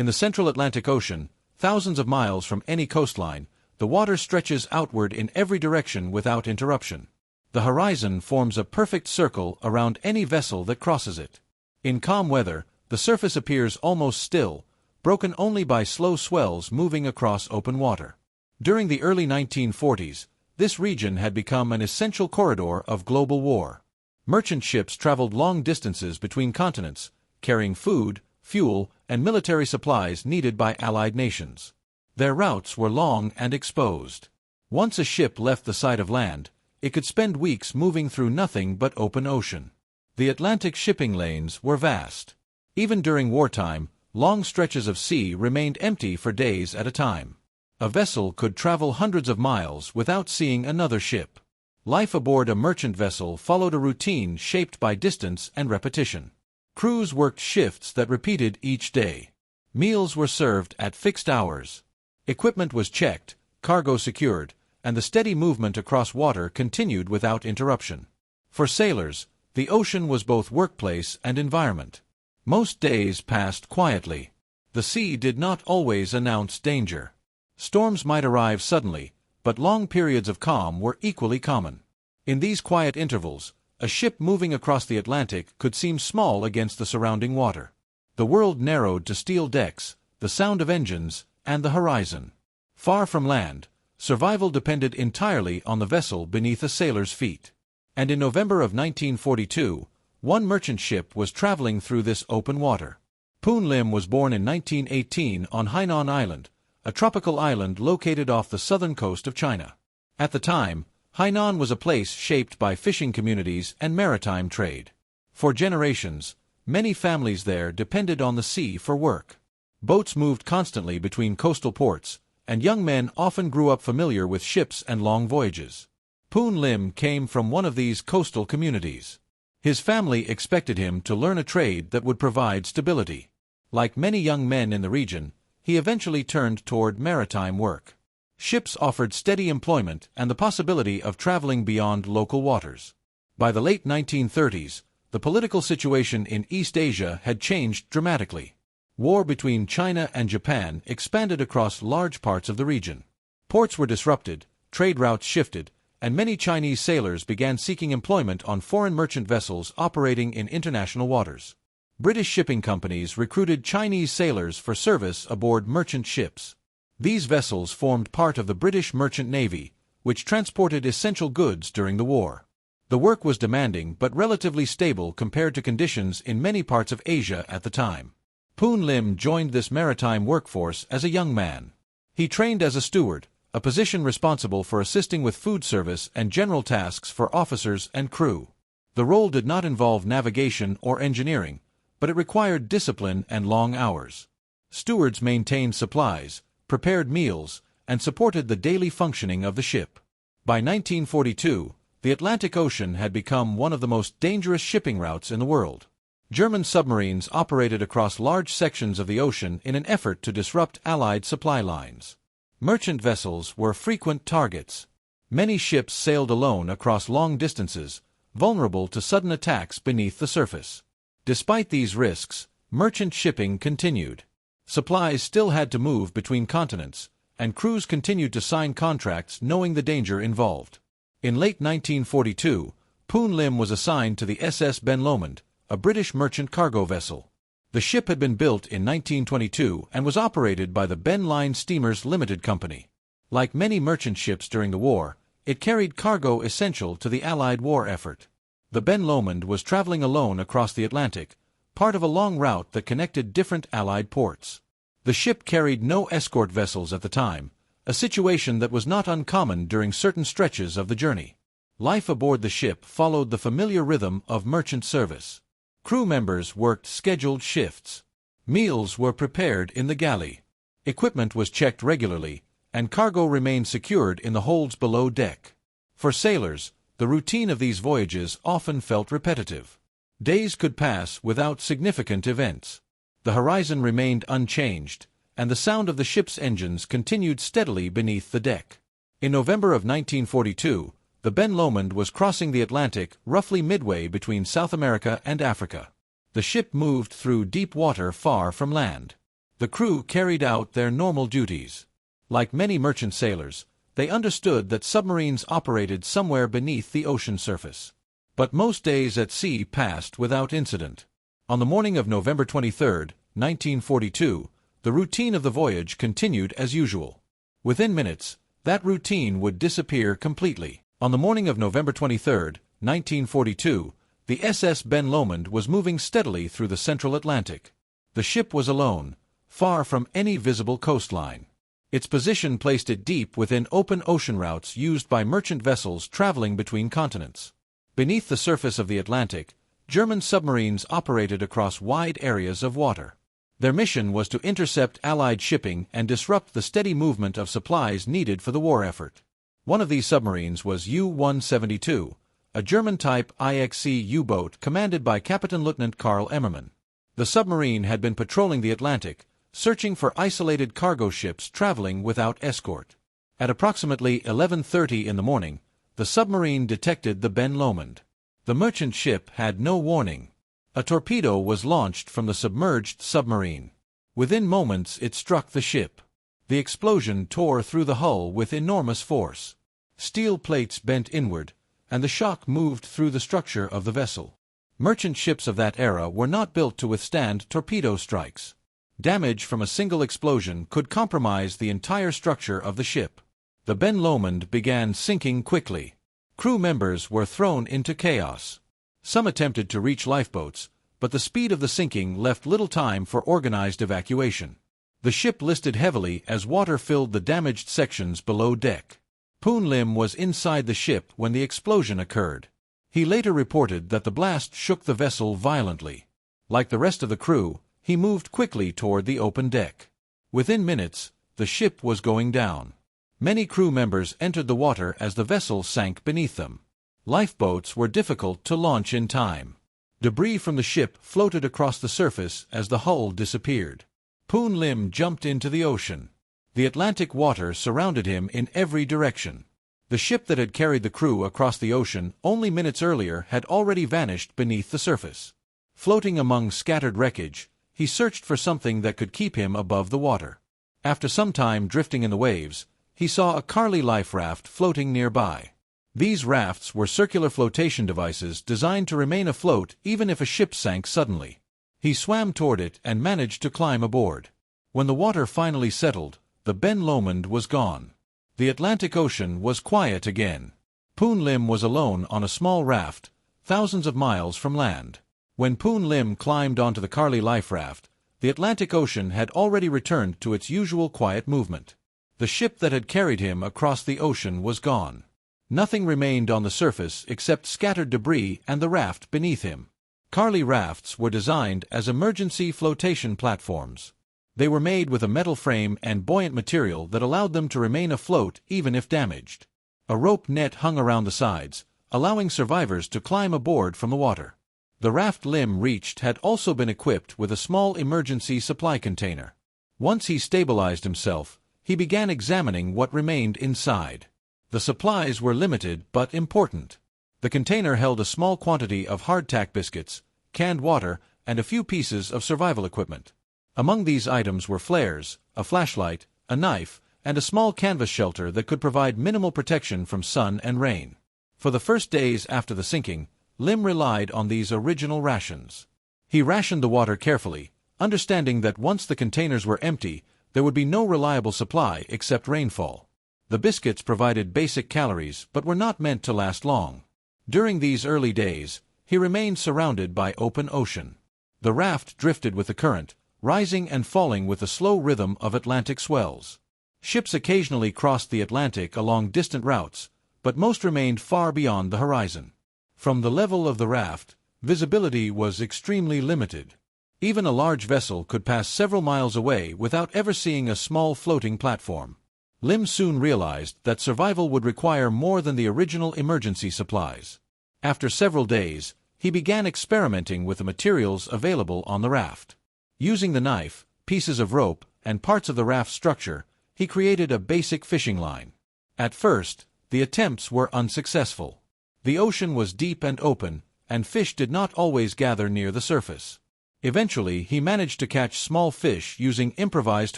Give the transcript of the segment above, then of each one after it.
In the central Atlantic Ocean, thousands of miles from any coastline, the water stretches outward in every direction without interruption. The horizon forms a perfect circle around any vessel that crosses it. In calm weather, the surface appears almost still, broken only by slow swells moving across open water. During the early 1940s, this region had become an essential corridor of global war. Merchant ships traveled long distances between continents, carrying food, fuel, and military supplies needed by allied nations. Their routes were long and exposed. Once a ship left the side of land, it could spend weeks moving through nothing but open ocean. The Atlantic shipping lanes were vast. Even during wartime, long stretches of sea remained empty for days at a time. A vessel could travel hundreds of miles without seeing another ship. Life aboard a merchant vessel followed a routine shaped by distance and repetition. Crews worked shifts that repeated each day. Meals were served at fixed hours. Equipment was checked, cargo secured, and the steady movement across water continued without interruption. For sailors, the ocean was both workplace and environment. Most days passed quietly. The sea did not always announce danger. Storms might arrive suddenly, but long periods of calm were equally common. In these quiet intervals, a ship moving across the Atlantic could seem small against the surrounding water. The world narrowed to steel decks, the sound of engines, and the horizon. Far from land, survival depended entirely on the vessel beneath a sailor's feet. And in November of 1942, one merchant ship was traveling through this open water. Poon Lim was born in 1918 on Hainan Island, a tropical island located off the southern coast of China. At the time, Hainan was a place shaped by fishing communities and maritime trade. For generations, many families there depended on the sea for work. Boats moved constantly between coastal ports, and young men often grew up familiar with ships and long voyages. Poon Lim came from one of these coastal communities. His family expected him to learn a trade that would provide stability. Like many young men in the region, he eventually turned toward maritime work. Ships offered steady employment and the possibility of traveling beyond local waters. By the late 1930s, the political situation in East Asia had changed dramatically. War between China and Japan expanded across large parts of the region. Ports were disrupted, trade routes shifted, and many Chinese sailors began seeking employment on foreign merchant vessels operating in international waters. British shipping companies recruited Chinese sailors for service aboard merchant ships. These vessels formed part of the British Merchant Navy, which transported essential goods during the war. The work was demanding but relatively stable compared to conditions in many parts of Asia at the time. Poon Lim joined this maritime workforce as a young man. He trained as a steward, a position responsible for assisting with food service and general tasks for officers and crew. The role did not involve navigation or engineering, but it required discipline and long hours. Stewards maintained supplies, prepared meals, and supported the daily functioning of the ship. By 1942, the Atlantic Ocean had become one of the most dangerous shipping routes in the world. German submarines operated across large sections of the ocean in an effort to disrupt Allied supply lines. Merchant vessels were frequent targets. Many ships sailed alone across long distances, vulnerable to sudden attacks beneath the surface. Despite these risks, merchant shipping continued. Supplies still had to move between continents, and crews continued to sign contracts knowing the danger involved. In late 1942, Poon Lim was assigned to the SS Ben Lomond, a British merchant cargo vessel. The ship had been built in 1922 and was operated by the Ben Line Steamers Limited Company. Like many merchant ships during the war, it carried cargo essential to the Allied war effort. The Ben Lomond was traveling alone across the Atlantic, part of a long route that connected different Allied ports. The ship carried no escort vessels at the time, a situation that was not uncommon during certain stretches of the journey. Life aboard the ship followed the familiar rhythm of merchant service. Crew members worked scheduled shifts. Meals were prepared in the galley. Equipment was checked regularly, and cargo remained secured in the holds below deck. For sailors, the routine of these voyages often felt repetitive. Days could pass without significant events. The horizon remained unchanged, and the sound of the ship's engines continued steadily beneath the deck. In November of 1942, the Ben Lomond was crossing the Atlantic roughly midway between South America and Africa. The ship moved through deep water far from land. The crew carried out their normal duties. Like many merchant sailors, they understood that submarines operated somewhere beneath the ocean surface. But most days at sea passed without incident. On the morning of November 23, 1942, the routine of the voyage continued as usual. Within minutes, that routine would disappear completely. On the morning of November 23, 1942, the SS Ben Lomond was moving steadily through the central Atlantic. The ship was alone, far from any visible coastline. Its position placed it deep within open ocean routes used by merchant vessels traveling between continents. Beneath the surface of the Atlantic, German submarines operated across wide areas of water. Their mission was to intercept Allied shipping and disrupt the steady movement of supplies needed for the war effort. One of these submarines was U-172, a German-type IXC U-boat commanded by Captain Lieutenant Karl Emmermann. The submarine had been patrolling the Atlantic, searching for isolated cargo ships traveling without escort. At approximately 11:30 in the morning, the submarine detected the Ben Lomond. The merchant ship had no warning. A torpedo was launched from the submerged submarine. Within moments it struck the ship. The explosion tore through the hull with enormous force. Steel plates bent inward, and the shock moved through the structure of the vessel. Merchant ships of that era were not built to withstand torpedo strikes. Damage from a single explosion could compromise the entire structure of the ship. The Ben Lomond began sinking quickly. Crew members were thrown into chaos. Some attempted to reach lifeboats, but the speed of the sinking left little time for organized evacuation. The ship listed heavily as water filled the damaged sections below deck. Poon Lim was inside the ship when the explosion occurred. He later reported that the blast shook the vessel violently. Like the rest of the crew, he moved quickly toward the open deck. Within minutes, the ship was going down. Many crew members entered the water as the vessel sank beneath them. Lifeboats were difficult to launch in time. Debris from the ship floated across the surface as the hull disappeared. Poon Lim jumped into the ocean. The Atlantic water surrounded him in every direction. The ship that had carried the crew across the ocean only minutes earlier had already vanished beneath the surface. Floating among scattered wreckage, he searched for something that could keep him above the water. After some time drifting in the waves, he saw a Carly life raft floating nearby. These rafts were circular flotation devices designed to remain afloat even if a ship sank suddenly. He swam toward it and managed to climb aboard. When the water finally settled, the Ben Lomond was gone. The Atlantic Ocean was quiet again. Poon Lim was alone on a small raft, thousands of miles from land. When Poon Lim climbed onto the Carly life raft, the Atlantic Ocean had already returned to its usual quiet movement. The ship that had carried him across the ocean was gone. Nothing remained on the surface except scattered debris and the raft beneath him. Carly rafts were designed as emergency flotation platforms. They were made with a metal frame and buoyant material that allowed them to remain afloat even if damaged. A rope net hung around the sides, allowing survivors to climb aboard from the water. The raft Lim reached had also been equipped with a small emergency supply container. Once he stabilized himself, he began examining what remained inside. The supplies were limited but important. The container held a small quantity of hardtack biscuits, canned water, and a few pieces of survival equipment. Among these items were flares, a flashlight, a knife, and a small canvas shelter that could provide minimal protection from sun and rain. For the first days after the sinking, Lim relied on these original rations. He rationed the water carefully, understanding that once the containers were empty, there would be no reliable supply except rainfall. The biscuits provided basic calories but were not meant to last long. During these early days, he remained surrounded by open ocean. The raft drifted with the current, rising and falling with the slow rhythm of Atlantic swells. Ships occasionally crossed the Atlantic along distant routes, but most remained far beyond the horizon. From the level of the raft, visibility was extremely limited. Even a large vessel could pass several miles away without ever seeing a small floating platform. Lim soon realized that survival would require more than the original emergency supplies. After several days, he began experimenting with the materials available on the raft. Using the knife, pieces of rope, and parts of the raft structure, he created a basic fishing line. At first, the attempts were unsuccessful. The ocean was deep and open, and fish did not always gather near the surface. Eventually, he managed to catch small fish using improvised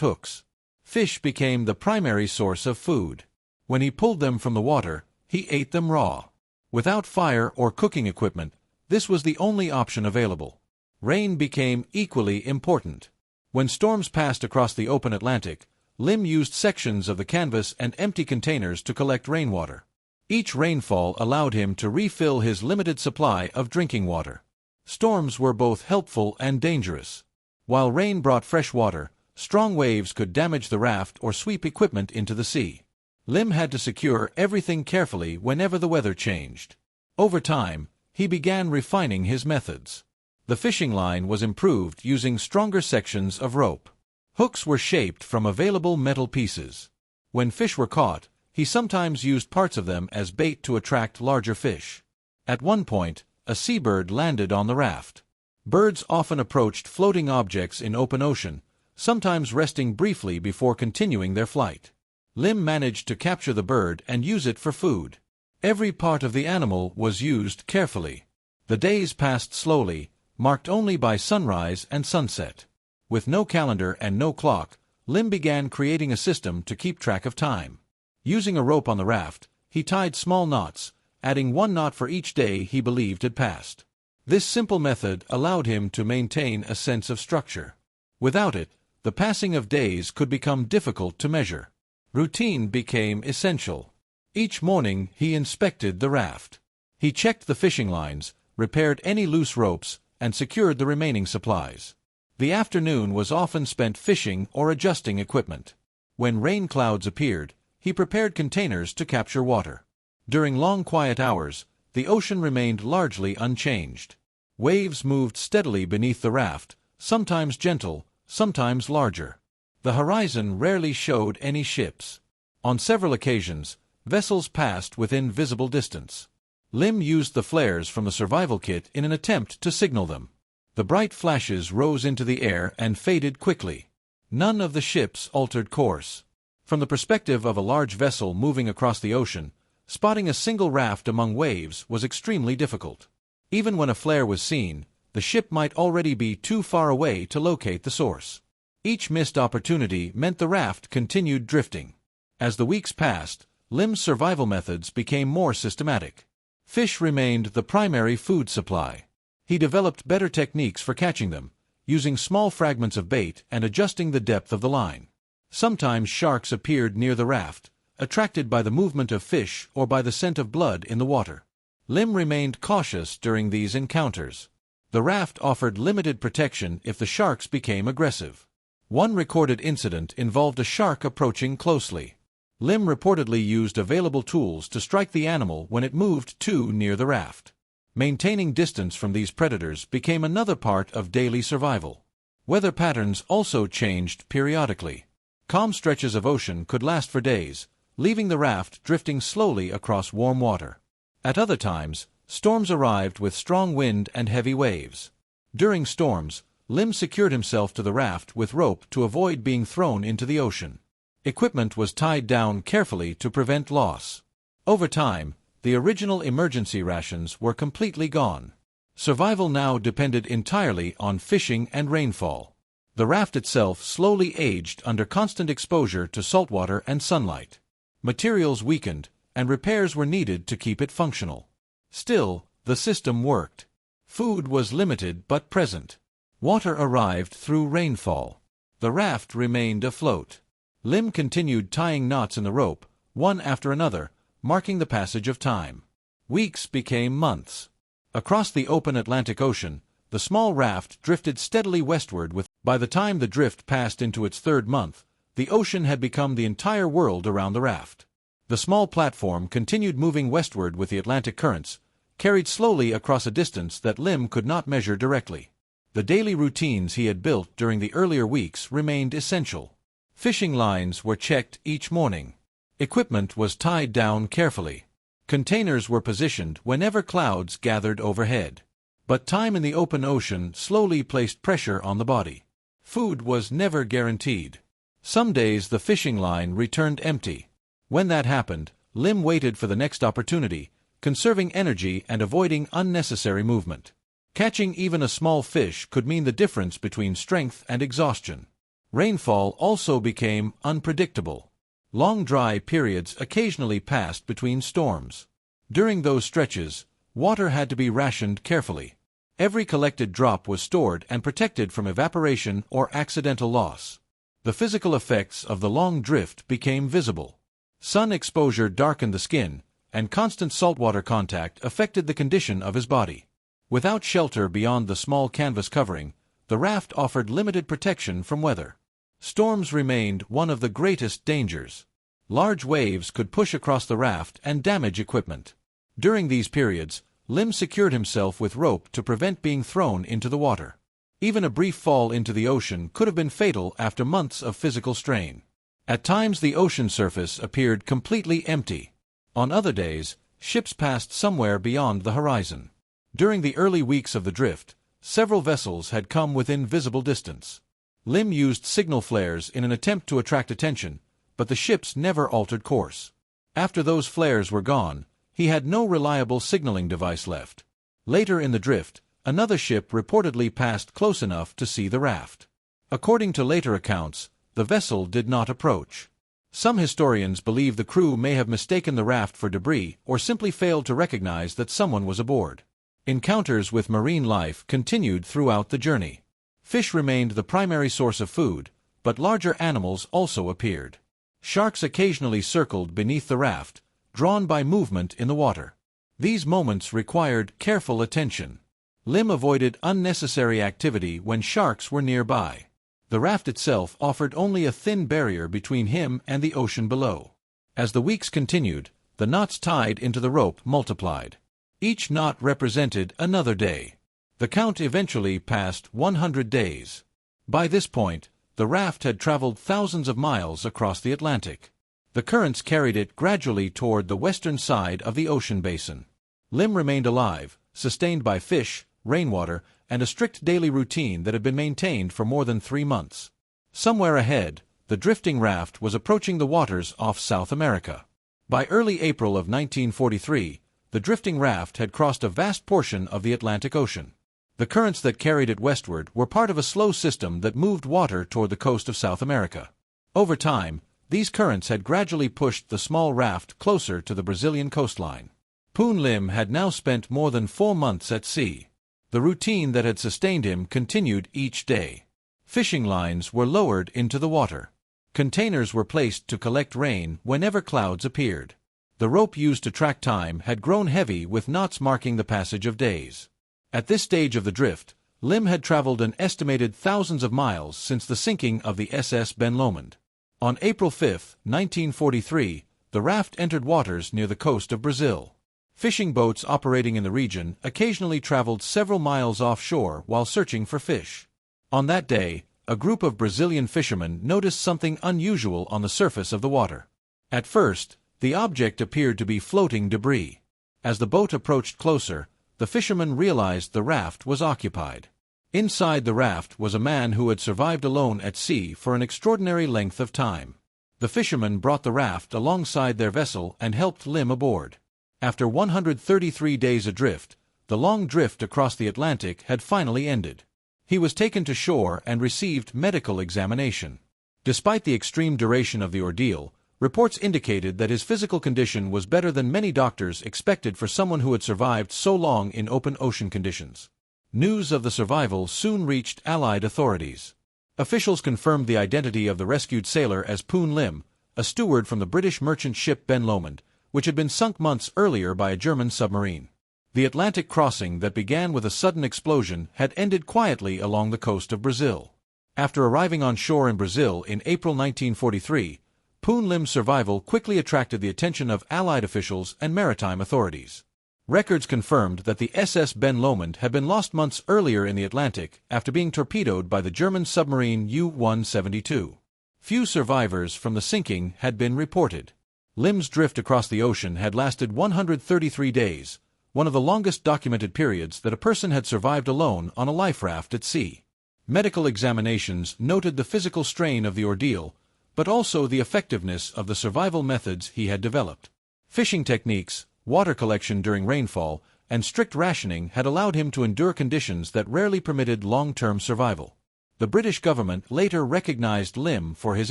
hooks. Fish became the primary source of food. When he pulled them from the water, he ate them raw. Without fire or cooking equipment, this was the only option available. Rain became equally important. When storms passed across the open Atlantic, Lim used sections of the canvas and empty containers to collect rainwater. Each rainfall allowed him to refill his limited supply of drinking water. Storms were both helpful and dangerous. While rain brought fresh water, strong waves could damage the raft or sweep equipment into the sea. Lim had to secure everything carefully whenever the weather changed. Over time, he began refining his methods. The fishing line was improved using stronger sections of rope. Hooks were shaped from available metal pieces. When fish were caught, he sometimes used parts of them as bait to attract larger fish. At one point, a seabird landed on the raft. Birds often approached floating objects in open ocean, sometimes resting briefly before continuing their flight. Lim managed to capture the bird and use it for food. Every part of the animal was used carefully. The days passed slowly, marked only by sunrise and sunset. With no calendar and no clock, Lim began creating a system to keep track of time. Using a rope on the raft, he tied small knots, adding one knot for each day he believed had passed. This simple method allowed him to maintain a sense of structure. Without it, the passing of days could become difficult to measure. Routine became essential. Each morning he inspected the raft. He checked the fishing lines, repaired any loose ropes, and secured the remaining supplies. The afternoon was often spent fishing or adjusting equipment. When rain clouds appeared, he prepared containers to capture water. During long quiet hours, the ocean remained largely unchanged. Waves moved steadily beneath the raft, sometimes gentle, sometimes larger. The horizon rarely showed any ships. On several occasions, vessels passed within visible distance. Lim used the flares from the survival kit in an attempt to signal them. The bright flashes rose into the air and faded quickly. None of the ships altered course. From the perspective of a large vessel moving across the ocean, spotting a single raft among waves was extremely difficult. Even when a flare was seen, the ship might already be too far away to locate the source. Each missed opportunity meant the raft continued drifting. As the weeks passed, Lim's survival methods became more systematic. Fish remained the primary food supply. He developed better techniques for catching them, using small fragments of bait and adjusting the depth of the line. Sometimes sharks appeared near the raft, attracted by the movement of fish or by the scent of blood in the water. Lim remained cautious during these encounters. The raft offered limited protection if the sharks became aggressive. One recorded incident involved a shark approaching closely. Lim reportedly used available tools to strike the animal when it moved too near the raft. Maintaining distance from these predators became another part of daily survival. Weather patterns also changed periodically. Calm stretches of ocean could last for days, leaving the raft drifting slowly across warm water. At other times, storms arrived with strong wind and heavy waves. During storms, Lim secured himself to the raft with rope to avoid being thrown into the ocean. Equipment was tied down carefully to prevent loss. Over time, the original emergency rations were completely gone. Survival now depended entirely on fishing and rainfall. The raft itself slowly aged under constant exposure to saltwater and sunlight. Materials weakened, and repairs were needed to keep it functional. Still, the system worked. Food was limited but present. Water arrived through rainfall. The raft remained afloat. Lim continued tying knots in the rope, one after another, marking the passage of time. Weeks became months. Across the open Atlantic Ocean, the small raft drifted steadily westward by the time the drift passed into its third month, the ocean had become the entire world around the raft. The small platform continued moving westward with the Atlantic currents, carried slowly across a distance that Lim could not measure directly. The daily routines he had built during the earlier weeks remained essential. Fishing lines were checked each morning. Equipment was tied down carefully. Containers were positioned whenever clouds gathered overhead. But time in the open ocean slowly placed pressure on the body. Food was never guaranteed. Some days the fishing line returned empty. When that happened, Lim waited for the next opportunity, conserving energy and avoiding unnecessary movement. Catching even a small fish could mean the difference between strength and exhaustion. Rainfall also became unpredictable. Long dry periods occasionally passed between storms. During those stretches, water had to be rationed carefully. Every collected drop was stored and protected from evaporation or accidental loss. The physical effects of the long drift became visible. Sun exposure darkened the skin, and constant saltwater contact affected the condition of his body. Without shelter beyond the small canvas covering, the raft offered limited protection from weather. Storms remained one of the greatest dangers. Large waves could push across the raft and damage equipment. During these periods, Lim secured himself with rope to prevent being thrown into the water. Even a brief fall into the ocean could have been fatal after months of physical strain. At times the ocean surface appeared completely empty. On other days, ships passed somewhere beyond the horizon. During the early weeks of the drift, several vessels had come within visible distance. Lim used signal flares in an attempt to attract attention, but the ships never altered course. After those flares were gone, he had no reliable signaling device left. Later in the drift, another ship reportedly passed close enough to see the raft. According to later accounts, the vessel did not approach. Some historians believe the crew may have mistaken the raft for debris or simply failed to recognize that someone was aboard. Encounters with marine life continued throughout the journey. Fish remained the primary source of food, but larger animals also appeared. Sharks occasionally circled beneath the raft, drawn by movement in the water. These moments required careful attention. Lim avoided unnecessary activity when sharks were nearby. The raft itself offered only a thin barrier between him and the ocean below. As the weeks continued, the knots tied into the rope multiplied. Each knot represented another day. The count eventually passed 100 days. By this point, the raft had traveled thousands of miles across the Atlantic. The currents carried it gradually toward the western side of the ocean basin. Lim remained alive, sustained by fish, rainwater, and a strict daily routine that had been maintained for more than 3 months. Somewhere ahead, the drifting raft was approaching the waters off South America. By early April of 1943, the drifting raft had crossed a vast portion of the Atlantic Ocean. The currents that carried it westward were part of a slow system that moved water toward the coast of South America. Over time, these currents had gradually pushed the small raft closer to the Brazilian coastline. Poon Lim had now spent more than 4 months at sea. The routine that had sustained him continued each day. Fishing lines were lowered into the water. Containers were placed to collect rain whenever clouds appeared. The rope used to track time had grown heavy with knots marking the passage of days. At this stage of the drift, Lim had traveled an estimated thousands of miles since the sinking of the SS Ben Lomond. On April 5, 1943, the raft entered waters near the coast of Brazil. Fishing boats operating in the region occasionally traveled several miles offshore while searching for fish. On that day, a group of Brazilian fishermen noticed something unusual on the surface of the water. At first, the object appeared to be floating debris. As the boat approached closer, the fishermen realized the raft was occupied. Inside the raft was a man who had survived alone at sea for an extraordinary length of time. The fishermen brought the raft alongside their vessel and helped Lim aboard. After 133 days adrift, the long drift across the Atlantic had finally ended. He was taken to shore and received medical examination. Despite the extreme duration of the ordeal, reports indicated that his physical condition was better than many doctors expected for someone who had survived so long in open ocean conditions. News of the survival soon reached Allied authorities. Officials confirmed the identity of the rescued sailor as Poon Lim, a steward from the British merchant ship Ben Lomond, which had been sunk months earlier by a German submarine. The Atlantic crossing that began with a sudden explosion had ended quietly along the coast of Brazil. After arriving on shore in Brazil in April 1943, Poon Lim's survival quickly attracted the attention of Allied officials and maritime authorities. Records confirmed that the SS Ben Lomond had been lost months earlier in the Atlantic after being torpedoed by the German submarine U-172. Few survivors from the sinking had been reported. Lim's drift across the ocean had lasted 133 days, one of the longest documented periods that a person had survived alone on a life raft at sea. Medical examinations noted the physical strain of the ordeal, but also the effectiveness of the survival methods he had developed. Fishing techniques, water collection during rainfall, and strict rationing had allowed him to endure conditions that rarely permitted long-term survival. The British government later recognized Lim for his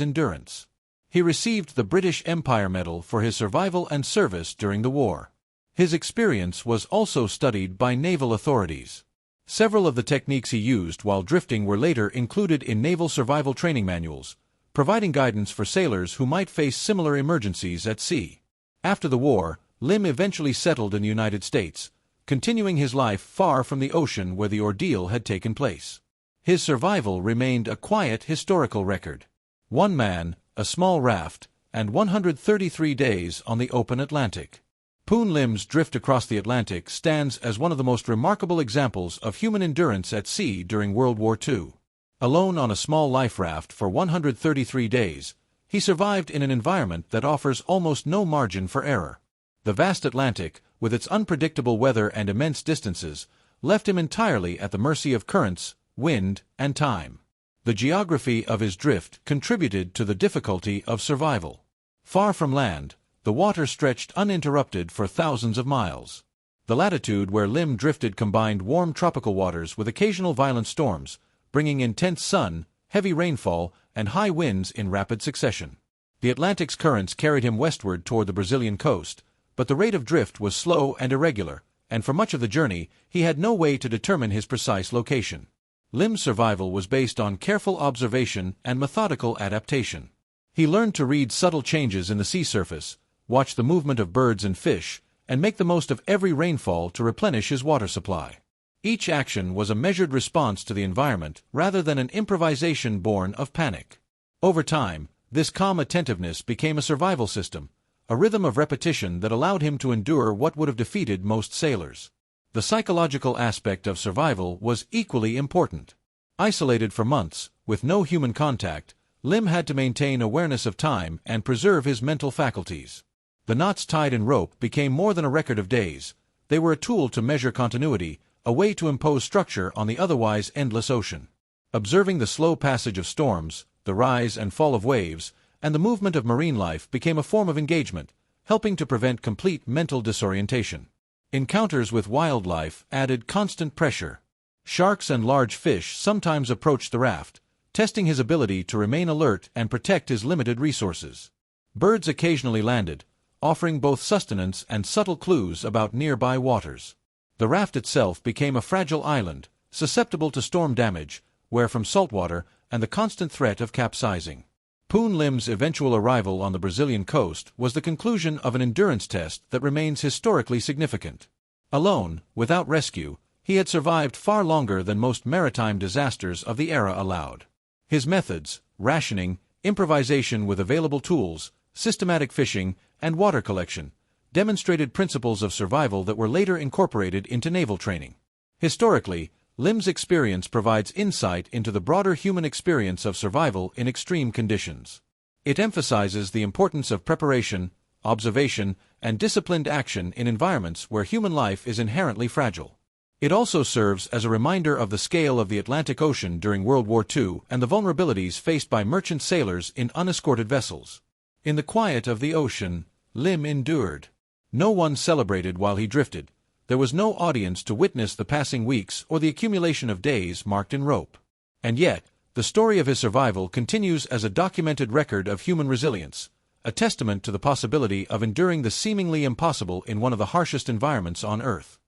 endurance. He received the British Empire Medal for his survival and service during the war. His experience was also studied by naval authorities. Several of the techniques he used while drifting were later included in naval survival training manuals, providing guidance for sailors who might face similar emergencies at sea. After the war, Lim eventually settled in the United States, continuing his life far from the ocean where the ordeal had taken place. His survival remained a quiet historical record. One man, a small raft, and 133 days on the open Atlantic. Poon Lim's drift across the Atlantic stands as one of the most remarkable examples of human endurance at sea during World War II. Alone on a small life raft for 133 days, he survived in an environment that offers almost no margin for error. The vast Atlantic, with its unpredictable weather and immense distances, left him entirely at the mercy of currents, wind, and time. The geography of his drift contributed to the difficulty of survival. Far from land, the water stretched uninterrupted for thousands of miles. The latitude where Lim drifted combined warm tropical waters with occasional violent storms, bringing intense sun, heavy rainfall, and high winds in rapid succession. The Atlantic's currents carried him westward toward the Brazilian coast, but the rate of drift was slow and irregular, and for much of the journey, he had no way to determine his precise location. Lim's survival was based on careful observation and methodical adaptation. He learned to read subtle changes in the sea surface, watch the movement of birds and fish, and make the most of every rainfall to replenish his water supply. Each action was a measured response to the environment rather than an improvisation born of panic. Over time, this calm attentiveness became a survival system, a rhythm of repetition that allowed him to endure what would have defeated most sailors. The psychological aspect of survival was equally important. Isolated for months, with no human contact, Lim had to maintain awareness of time and preserve his mental faculties. The knots tied in rope became more than a record of days. They were a tool to measure continuity, a way to impose structure on the otherwise endless ocean. Observing the slow passage of storms, the rise and fall of waves, and the movement of marine life became a form of engagement, helping to prevent complete mental disorientation. Encounters with wildlife added constant pressure. Sharks and large fish sometimes approached the raft, testing his ability to remain alert and protect his limited resources. Birds occasionally landed, offering both sustenance and subtle clues about nearby waters. The raft itself became a fragile island, susceptible to storm damage, where from saltwater and the constant threat of capsizing. Poon Lim's eventual arrival on the Brazilian coast was the conclusion of an endurance test that remains historically significant. Alone, without rescue, he had survived far longer than most maritime disasters of the era allowed. His methods, rationing, improvisation with available tools, systematic fishing, and water collection, demonstrated principles of survival that were later incorporated into naval training. Historically, Lim's experience provides insight into the broader human experience of survival in extreme conditions. It emphasizes the importance of preparation, observation, and disciplined action in environments where human life is inherently fragile. It also serves as a reminder of the scale of the Atlantic Ocean during World War II and the vulnerabilities faced by merchant sailors in unescorted vessels. In the quiet of the ocean, Lim endured. No one celebrated while he drifted. There was no audience to witness the passing weeks or the accumulation of days marked in rope. And yet, the story of his survival continues as a documented record of human resilience, a testament to the possibility of enduring the seemingly impossible in one of the harshest environments on Earth.